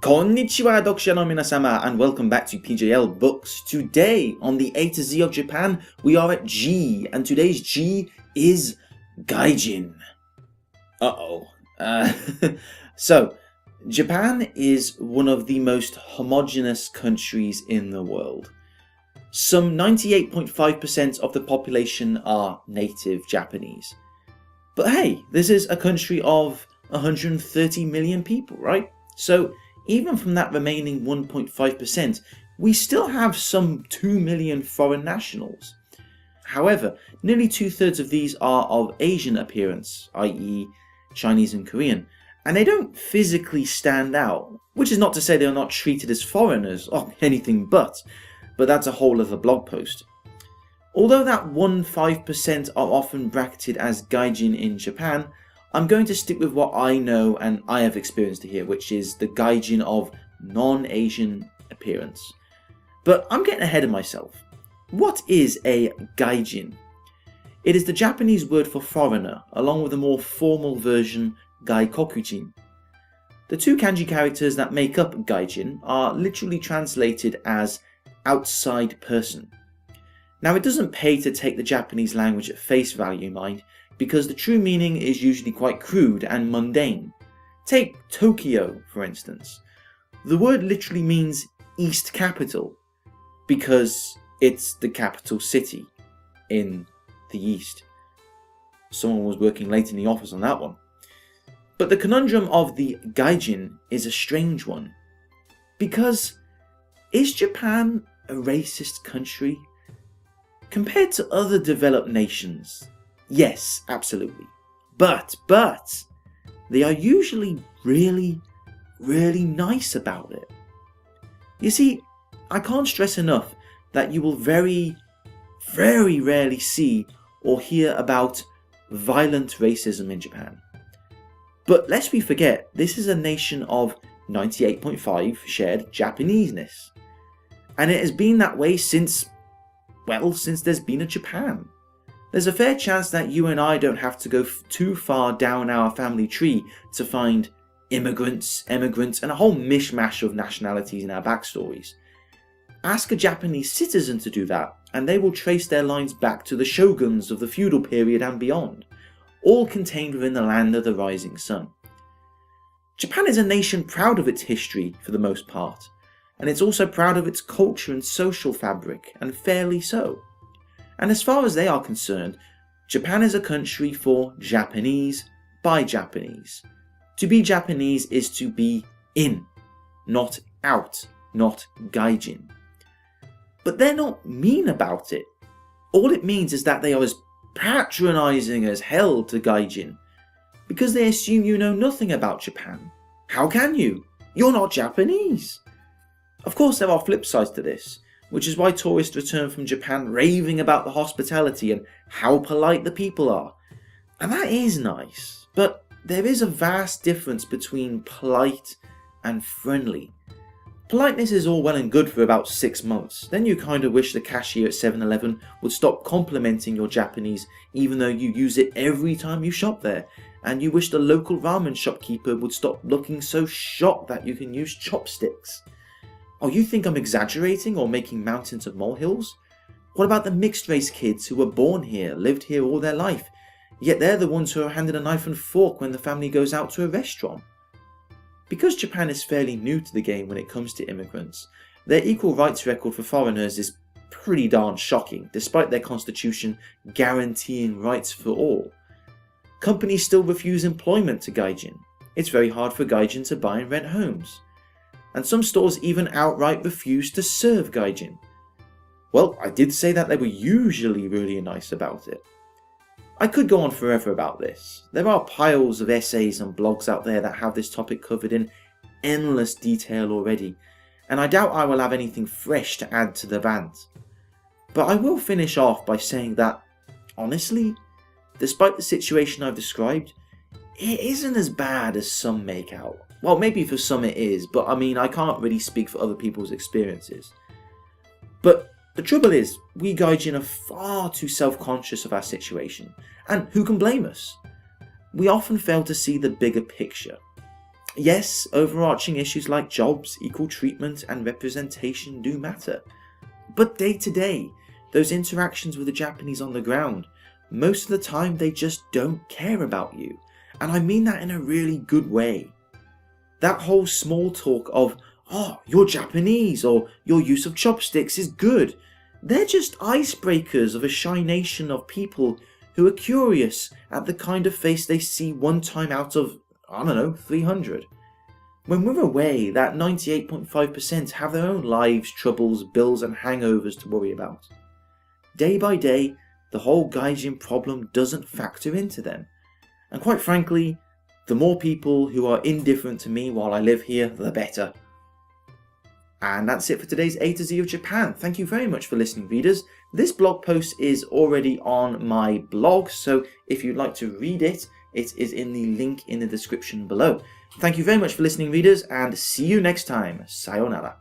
Konnichiwa Dokusha no minasama and welcome back to PJL Books. Today on the A to Z of Japan we are at G and today's G is Gaijin. So Japan is one of the most homogeneous countries in the world. Some 98.5% of the population are native Japanese. But hey, this is a country of 130 million people, right? So even from that remaining 1.5%, we still have some 2 million foreign nationals. However, nearly 2/3 of these are of Asian appearance, i.e. Chinese and Korean, and they don't physically stand out, which is not to say they are not treated as foreigners or anything but that's a whole other blog post. Although that 1.5% are often bracketed as Gaijin in Japan, I'm going to stick with what I know and I have experienced here, which is the Gaijin of non-Asian appearance. But I'm getting ahead of myself. What is a Gaijin? It is the Japanese word for foreigner, along with a more formal version, Gaikokujin. The two kanji characters that make up Gaijin are literally translated as outside person. Now it doesn't pay to take the Japanese language at face value, mind, because the true meaning is usually quite crude and mundane. Take Tokyo, for instance. The word literally means East Capital, because it's the capital city in the East. Someone was working late in the office on that one. But the conundrum of the Gaijin is a strange one. Because is Japan a racist country? Compared to other developed nations, yes, absolutely. But they are usually really nice about it. You see, I can't stress enough that you will very rarely see or hear about violent racism in Japan. But lest we forget, this is a nation of 98.5 shared Japaneseness. And it has been that way since there's been a Japan. There's a fair chance that you and I don't have to go too far down our family tree to find immigrants, emigrants, and a whole mishmash of nationalities in our backstories. Ask a Japanese citizen to do that, and they will trace their lines back to the shoguns of the feudal period and beyond, all contained within the land of the rising sun. Japan is a nation proud of its history for the most part, and it's also proud of its culture and social fabric, and fairly so. And as far as they are concerned, Japan is a country for Japanese by Japanese. To be Japanese is to be in, not out, not Gaijin. But they're not mean about it. All it means is that they are as patronising as hell to Gaijin, because they assume you know nothing about Japan. How can you? You're not Japanese. Of course there are flip sides to this, which is why tourists return from Japan raving about the hospitality and how polite the people are. And that is nice, but there is a vast difference between polite and friendly. Politeness is all well and good for about 6 months, then you kind of wish the cashier at 7-Eleven would stop complimenting your Japanese even though you use it every time you shop there, and you wish the local ramen shopkeeper would stop looking so shocked that you can use chopsticks. Oh, you think I'm exaggerating or making mountains of molehills? What about the mixed race kids who were born here, lived here all their life, yet they're the ones who are handed a knife and fork when the family goes out to a restaurant? Because Japan is fairly new to the game when it comes to immigrants, their equal rights record for foreigners is pretty darn shocking, despite their constitution guaranteeing rights for all. Companies still refuse employment to Gaijin. It's very hard for Gaijin to buy and rent homes. And some stores even outright refuse to serve Gaijin. Well, I did say that they were usually really nice about it. I could go on forever about this. There are piles of essays and blogs out there that have this topic covered in endless detail already, and I doubt I will have anything fresh to add to the rant. But I will finish off by saying that, honestly, despite the situation I've described, it isn't as bad as some make out. Well, maybe for some it is, but I mean, I can't really speak for other people's experiences. But the trouble is, we Gaijin are far too self-conscious of our situation, and who can blame us? We often fail to see the bigger picture. Yes, overarching issues like jobs, equal treatment, and representation do matter. But day to day, those interactions with the Japanese on the ground, most of the time they just don't care about you. And I mean that in a really good way. That whole small talk of, "Oh, you're Japanese," or "your use of chopsticks is good," they're just icebreakers of a shy nation of people who are curious at the kind of face they see one time out of, 300. When we're away, that 98.5% have their own lives, troubles, bills and hangovers to worry about. Day by day, the whole Gaijin problem doesn't factor into them. And quite frankly, the more people who are indifferent to me while I live here, the better. And that's it for today's A to Z of Japan. Thank you very much for listening, readers. This blog post is already on my blog, so if you'd like to read it, it is in the link in the description below. Thank you very much for listening, readers, and see you next time. Sayonara.